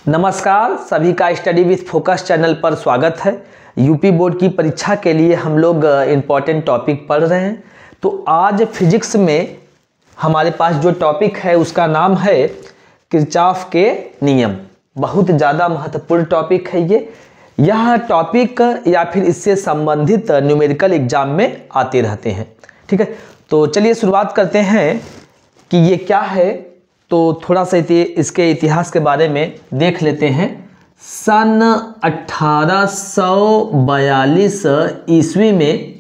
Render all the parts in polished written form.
नमस्कार, सभी का स्टडी विथ फोकस चैनल पर स्वागत है। यूपी बोर्ड की परीक्षा के लिए हम लोग इम्पॉर्टेंट टॉपिक पढ़ रहे हैं। तो आज फिजिक्स में हमारे पास जो टॉपिक है उसका नाम है किरचॉफ के नियम। बहुत ज़्यादा महत्वपूर्ण टॉपिक है ये। यह टॉपिक या फिर इससे संबंधित न्यूमेरिकल एग्जाम में आते रहते हैं। ठीक है, तो चलिए शुरुआत करते हैं कि ये क्या है। तो थोड़ा सा इसके इतिहास के बारे में देख लेते हैं। सन 1842 ईस्वी में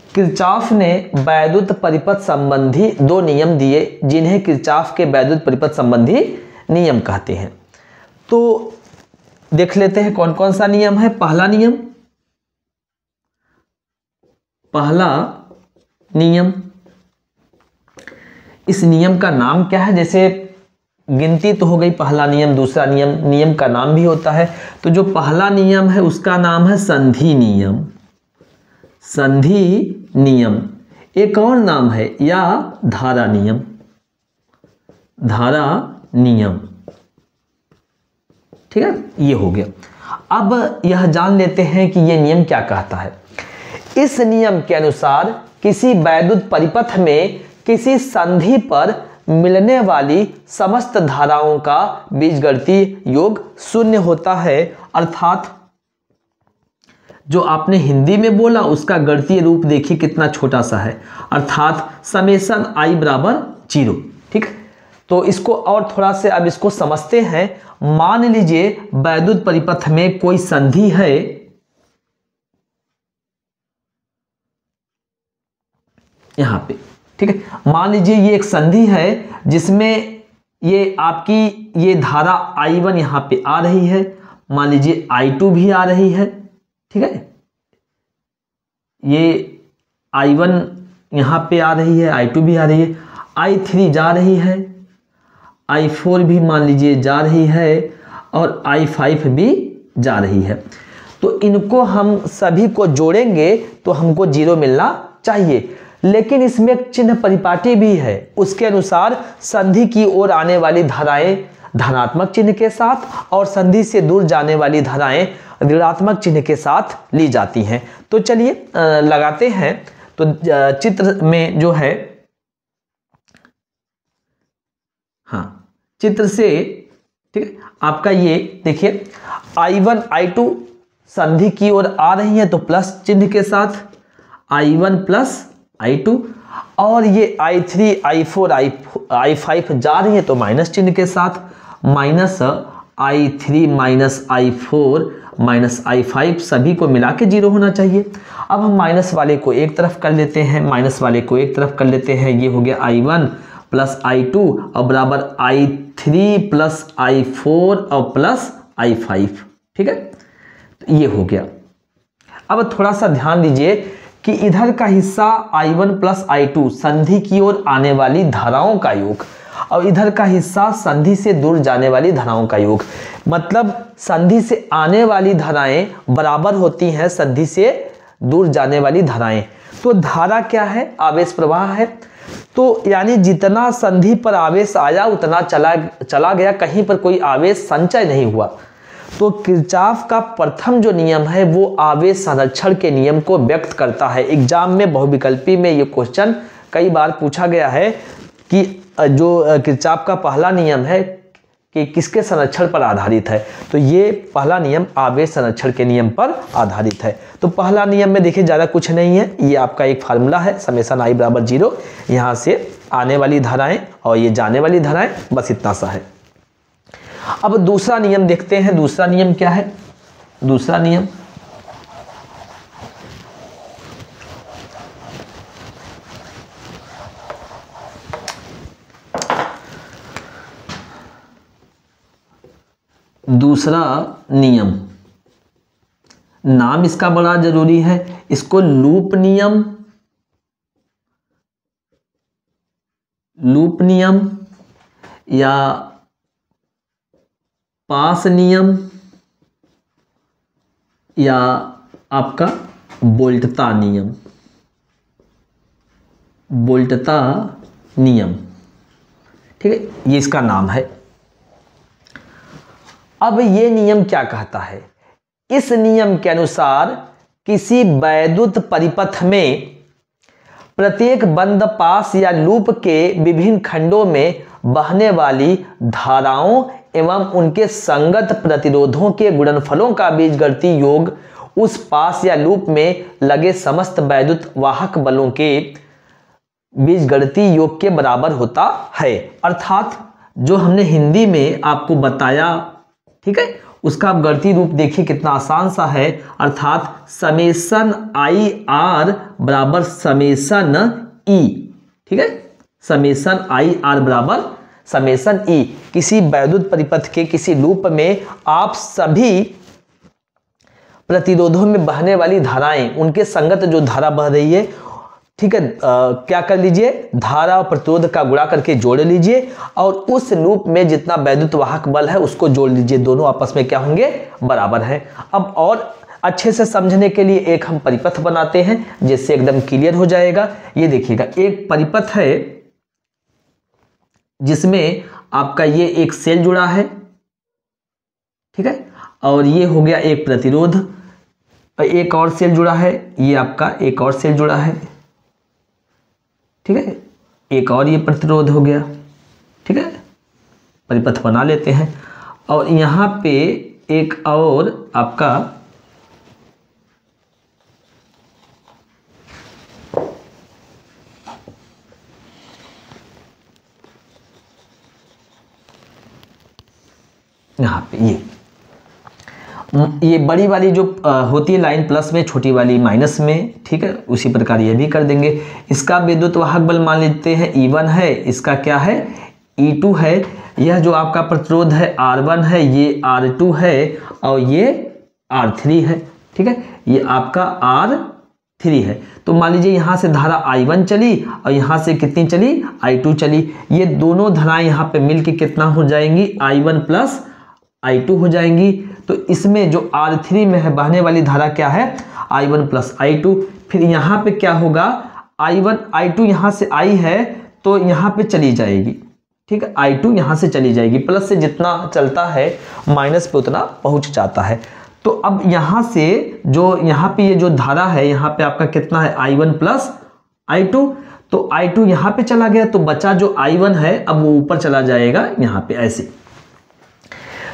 किरचॉफ ने वैद्युत परिपथ संबंधी दो नियम दिए, जिन्हें किरचॉफ के वैद्युत परिपथ संबंधी नियम कहते हैं। तो देख लेते हैं कौन कौन सा नियम है। पहला नियम, इस नियम का नाम क्या है। जैसे गिनती तो हो गई, पहला नियम, दूसरा नियम का नाम भी होता है। तो जो पहला नियम है उसका नाम है संधि नियम। संधि नियम। एक और नाम है या धारा नियम। धारा नियम, ठीक है, ये हो गया। अब यह जान लेते हैं कि यह नियम क्या कहता है। इस नियम के अनुसार किसी वैद्युत परिपथ में किसी संधि पर मिलने वाली समस्त धाराओं का बीजगणितीय योग शून्य होता है। अर्थात जो आपने हिंदी में बोला उसका गणितीय रूप देखिए कितना छोटा सा है, अर्थात समेशन आई बराबर 0। ठीक है, तो इसको और थोड़ा से अब इसको समझते हैं। मान लीजिए वैद्युत परिपथ में कोई संधि है, यहां पे, ठीक है। मान लीजिए ये एक संधि है जिसमें ये आपकी ये धारा I1 यहां पे आ रही है, मान लीजिए I2 भी आ रही है, ठीक है। ये I1 यहां पे आ रही है, I2 भी आ रही है, I3 जा रही है, I4 भी मान लीजिए जा रही है और I5 भी जा रही है। तो इनको हम सभी को जोड़ेंगे तो हमको 0 मिलना चाहिए। लेकिन इसमें एक चिन्ह परिपाटी भी है। उसके अनुसार संधि की ओर आने वाली धाराएं धनात्मक चिन्ह के साथ और संधि से दूर जाने वाली धाराएं ऋणात्मक चिन्ह के साथ ली जाती हैं। तो चलिए लगाते हैं। तो चित्र में जो है, हाँ, चित्र से, ठीक है, आपका ये देखिए I1 I2 संधि की ओर आ रही है तो प्लस चिन्ह के साथ I1 प्लस I2, और ये I3 I4 I5 जा रही है तो माइनस चिन्ह के साथ minus I3 minus I4 minus I5 सभी को मिला के 0 होना चाहिए। अब हम माइनस वाले को एक तरफ कर लेते हैं, माइनस वाले को एक तरफ कर लेते हैं। ये हो गया I1 प्लस I2 और बराबर I3 प्लस I4 और प्लस I5, ठीक है, तो ये हो गया। अब थोड़ा सा ध्यान दीजिए कि इधर का हिस्सा I1 प्लस I2 संधि की ओर आने वाली धाराओं का योग और इधर का हिस्सा संधि से दूर जाने वाली धाराओं का योग। मतलब संधि से आने वाली धाराएं बराबर होती हैं संधि से दूर जाने वाली धाराएं। तो धारा क्या है? आवेश प्रवाह है। तो यानी जितना संधि पर आवेश आया उतना चला गया, कहीं पर कोई आवेश संचय नहीं हुआ। तो किरचॉफ का प्रथम जो नियम है वो आवेश संरक्षण के नियम को व्यक्त करता है। एग्जाम में बहुविकल्पी में ये क्वेश्चन कई बार पूछा गया है कि जो किरचॉफ का पहला नियम है कि किसके संरक्षण पर आधारित है। तो ये पहला नियम आवेश संरक्षण के नियम पर आधारित है। तो पहला नियम में देखिए ज़्यादा कुछ नहीं है, ये आपका एक फार्मूला है, समेशन I बराबर 0। यहाँ से आने वाली धाराएं और ये जाने वाली धाराएं, बस इतना सा है। अब दूसरा नियम देखते हैं। दूसरा नियम क्या है? दूसरा नियम, नाम इसका बड़ा जरूरी है। इसको लूप नियम या पास नियम या आपका बोल्टता नियम, ठीक है, ये इसका नाम है। अब ये नियम क्या कहता है? इस नियम के अनुसार किसी वैद्युत परिपथ में प्रत्येक बंद पास या लूप के विभिन्न खंडों में बहने वाली धाराओं एवं उनके संगत प्रतिरोधों के गुणनफलों का बीजगणितीय योग उस पास या लूप में लगे समस्त वैद्युत वाहक बलों के बीजगणितीय योग के बराबर होता है। अर्थात जो हमने हिंदी में आपको बताया, ठीक है, उसका आप गणितीय रूप देखिए कितना आसान सा है। अर्थात समेशन आई आर बराबर समेशन ई, ठीक है, समेशन आई आर बराबर समेशन ई। किसी वैद्युत परिपथ के किसी लूप में आप सभी प्रतिरोधों में बहने वाली धाराएं, उनके संगत जो धारा बह रही है, ठीक है, क्या कर लीजिए, धारा और प्रतिरोध का गुणा करके जोड़ लीजिए और उस लूप में जितना वैद्युत वाहक बल है उसको जोड़ लीजिए, दोनों आपस में क्या होंगे, बराबर है। अब और अच्छे से समझने के लिए एक हम परिपथ बनाते हैं जिससे एकदम क्लियर हो जाएगा। ये देखिएगा, एक परिपथ है जिसमें आपका ये एक सेल जुड़ा है, ठीक है, और ये हो गया एक प्रतिरोध, एक और सेल जुड़ा है, ये आपका एक और सेल जुड़ा है, ठीक है, एक और ये प्रतिरोध हो गया, ठीक है, परिपथ बना लेते हैं। और यहाँ पे एक और आपका यहाँ पे ये बड़ी वाली जो होती है लाइन प्लस में, छोटी वाली माइनस में, ठीक है, उसी प्रकार ये भी कर देंगे। इसका विद्युत वाहक बल मान लेते हैं E1 है, इसका क्या है E2 है, यह जो आपका प्रतिरोध है R1 है, ये R2 है और ये R3 है, ठीक है, ये आपका R3 है। तो मान लीजिए यहाँ से धारा I1 चली और यहाँ से कितनी चली, I2 चली, ये दोनों धाराएं यहाँ पे मिलके कितना हो जाएंगी, I1 प्लस I2 हो जाएंगी। तो इसमें जो R3 में है बहने वाली धारा क्या है, I1 प्लस I2। फिर यहाँ पे क्या होगा, I1 I2 यहाँ से I है तो यहाँ पे चली जाएगी, ठीक है, I2 यहाँ से चली जाएगी, प्लस से जितना चलता है माइनस पे उतना पहुँच जाता है। तो अब यहाँ से जो यहाँ पे ये जो धारा है, यहाँ पे आपका कितना है, I1 प्लस I2, तो I2 यहाँ पे चला गया तो बचा जो I1 है अब वो ऊपर चला जाएगा यहाँ पे ऐसे।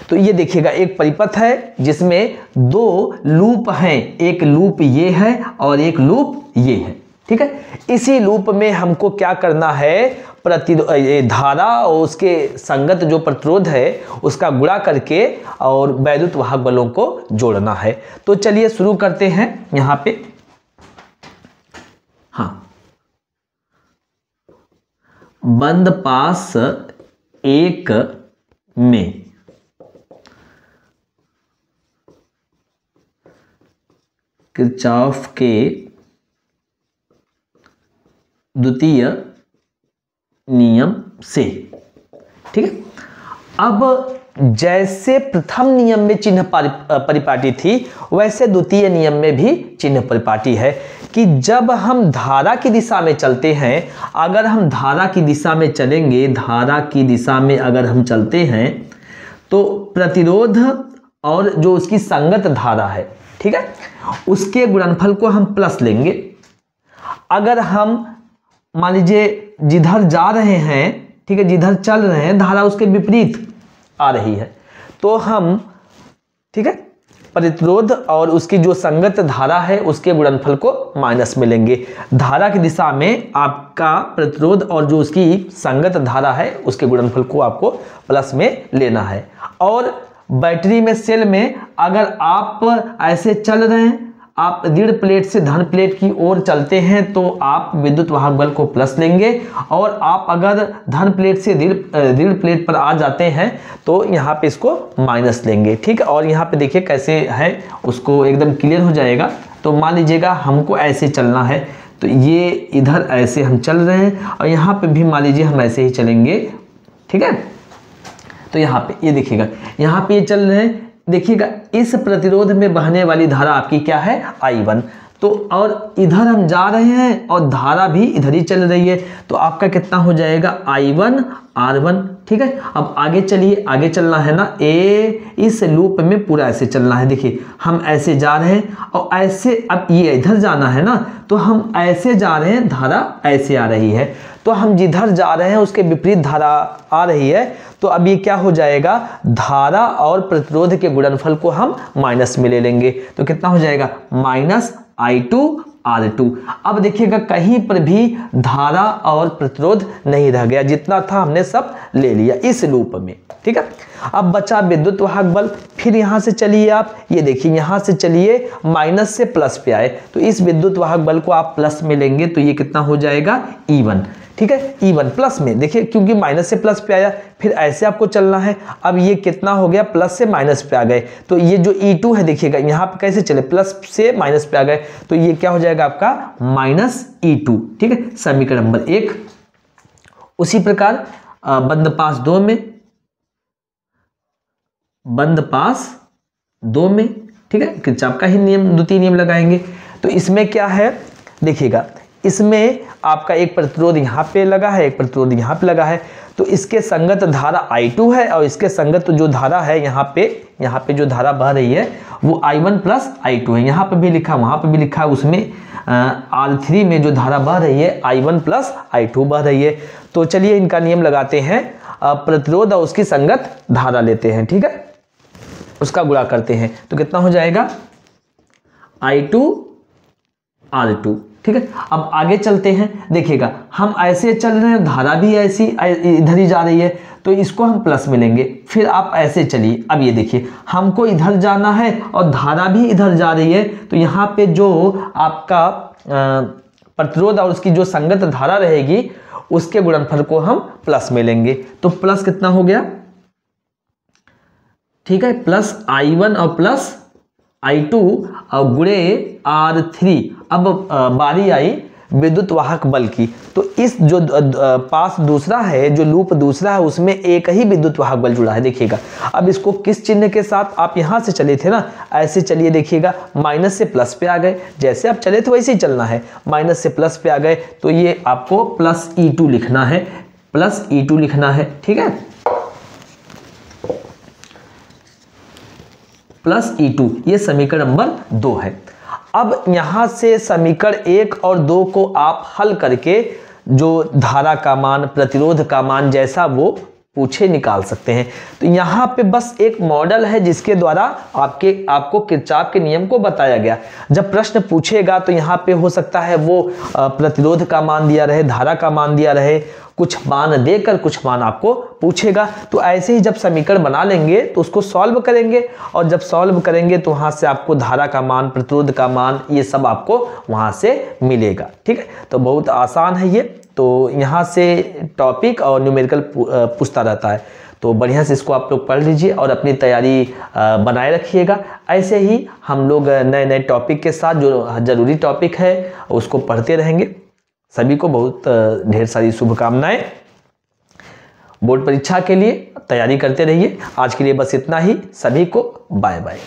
तो ये देखिएगा एक परिपथ है जिसमें दो लूप हैं, एक लूप ये है और एक लूप ये है, ठीक है। इसी लूप में हमको क्या करना है, धारा और उसके संगत जो प्रतिरोध है उसका गुणा करके और वैद्युत वाहक बलों को जोड़ना है। तो चलिए शुरू करते हैं यहाँ पे। हाँ, बंद पास एक में किरचॉफ के द्वितीय नियम से, ठीक है। अब जैसे प्रथम नियम में चिन्ह परिपाटी थी वैसे द्वितीय नियम में भी चिन्ह परिपाटी है कि जब हम धारा की दिशा में चलते हैं, अगर हम धारा की दिशा में चलेंगे, धारा की दिशा में अगर हम चलते हैं तो प्रतिरोध और जो उसकी संगत धारा है, ठीक है, उसके गुणनफल को हम प्लस लेंगे। अगर हम मान लीजिए जिधर जा रहे हैं, ठीक है, जिधर चल रहे हैं धारा उसके विपरीत आ रही है तो हम, ठीक है, प्रतिरोध और उसकी जो संगत धारा है उसके गुणनफल को माइनस में लेंगे। धारा की दिशा में आपका प्रतिरोध और जो उसकी संगत धारा है उसके गुणनफल को आपको प्लस में लेना है। और बैटरी में, सेल में अगर आप ऐसे चल रहे हैं, आप ऋण प्लेट से धन प्लेट की ओर चलते हैं तो आप विद्युत वाहक बल को प्लस लेंगे, और आप अगर धन प्लेट से ऋण प्लेट पर आ जाते हैं तो यहाँ पे इसको माइनस लेंगे, ठीक है। और यहाँ पे देखिए कैसे है, उसको एकदम क्लियर हो जाएगा। तो मान लीजिएगा हमको ऐसे चलना है तो ये इधर ऐसे हम चल रहे हैं और यहाँ पे भी मान लीजिए हम ऐसे ही चलेंगे, ठीक है। तो यहाँ पे ये देखिएगा, यहाँ पे ये चल रहे हैं, देखिएगा इस प्रतिरोध में बहने वाली धारा आपकी क्या है, I1। तो और इधर हम जा रहे हैं और धारा भी इधर ही चल रही है तो आपका कितना हो जाएगा, I1 R1, ठीक है। अब आगे चलिए, आगे चलना है ना, इस लूप में पूरा ऐसे चलना है। देखिए हम ऐसे जा रहे हैं और ऐसे, अब ये इधर जाना है ना, तो हम ऐसे जा रहे हैं, धारा ऐसे आ रही है, तो हम जिधर जा रहे हैं उसके विपरीत धारा आ रही है। तो अब ये क्या हो जाएगा, धारा और प्रतिरोध के गुणनफल को हम माइनस में ले लेंगे, तो कितना हो जाएगा, -I2R2। अब देखिएगा कहीं पर भी धारा और प्रतिरोध नहीं रह गया, जितना था हमने सब ले लिया इस लूप में, ठीक है। अब बचा विद्युत वाहक बल। फिर यहां से चलिए आप, ये देखिए यहां से चलिए माइनस से प्लस पे आए, तो इस विद्युत वाहक बल को आप प्लस में लेंगे, तो ये कितना हो जाएगा, E1, ठीक है। E1 प्लस में, देखिए क्योंकि माइनस से प्लस पे आया, फिर ऐसे आपको चलना है। अब ये कितना हो गया, प्लस से माइनस पे आ गए, तो ये जो E2 है देखिएगा यहाँ पे कैसे चले, प्लस से माइनस पे आ गए, तो ये क्या हो जाएगा आपका -E2, ठीक है, समीकरण नंबर 1। उसी प्रकार बंद पास 2 में, बंद पास 2 में, ठीक है, किरचॉफ का ही नियम, द्वितीय नियम लगाएंगे। तो इसमें क्या है, देखिएगा इसमें आपका एक प्रतिरोध यहाँ पे लगा है, एक प्रतिरोध यहाँ पे लगा है, तो इसके संगत धारा I2 है और इसके संगत जो धारा है यहाँ पे जो धारा बह रही है वो I1 प्लस I2 है। यहाँ पे भी लिखा, वहाँ पे भी लिखा, उसमें R3 में जो धारा बह रही है I1 प्लस I2 बह रही है। तो चलिए इनका नियम लगाते हैं, प्रतिरोध और उसकी संगत धारा लेते हैं, ठीक है, उसका गुणा करते हैं, तो कितना हो जाएगा, I2R2, ठीक है। अब आगे चलते हैं, देखिएगा हम ऐसे चल रहे हैं, धारा भी ऐसी इधर ही जा रही है, तो इसको हम प्लस में लेंगे। फिर आप ऐसे चलिए, अब ये देखिए हमको इधर जाना है और धारा भी इधर जा रही है, तो यहाँ पे जो आपका प्रतिरोध और उसकी जो संगत धारा रहेगी उसके गुणनफल को हम प्लस में लेंगे, तो प्लस कितना हो गया, ठीक है, प्लस I1 और प्लस I2 और गुणे R3। अब बारी आई विद्युत वाहक बल की, तो इस जो पास दूसरा है, जो लूप दूसरा है, उसमें एक ही विद्युत वाहक बल जुड़ा है, देखिएगा। अब इसको किस चिन्ह के साथ, आप यहां से चले थे ना, ऐसे चलिए, देखिएगा माइनस से प्लस पे आ गए, जैसे आप चले थे वैसे ही चलना है, माइनस से प्लस पे आ गए, तो ये आपको प्लस E2 लिखना है, प्लस E2 लिखना है, ठीक है, प्लस E2, ये समीकरण नंबर 2 है। अब यहां से समीकरण 1 और 2 को आप हल करके जो धारा का मान, प्रतिरोध का मान जैसा वो पूछे निकाल सकते हैं। तो यहाँ पे बस एक मॉडल है जिसके द्वारा आपको किरचॉफ के नियम को बताया गया। जब प्रश्न पूछेगा तो यहाँ पे हो सकता है वो प्रतिरोध का मान दिया रहे, धारा का मान दिया रहे, कुछ मान देकर कुछ मान आपको पूछेगा। तो ऐसे ही जब समीकरण बना लेंगे तो उसको सॉल्व करेंगे, और जब सॉल्व करेंगे तो वहाँ से आपको धारा का मान, प्रतिरोध का मान, ये सब आपको वहाँ से मिलेगा, ठीक है। तो बहुत आसान है ये, तो यहाँ से टॉपिक और न्यूमेरिकल पूछता रहता है, तो बढ़िया से इसको आप लोग पढ़ लीजिए और अपनी तैयारी बनाए रखिएगा। ऐसे ही हम लोग नए नए टॉपिक के साथ जो ज़रूरी टॉपिक है उसको पढ़ते रहेंगे। सभी को बहुत ढेर सारी शुभकामनाएं। बोर्ड परीक्षा के लिए तैयारी करते रहिए। आज के लिए बस इतना ही। सभी को बाय बाय।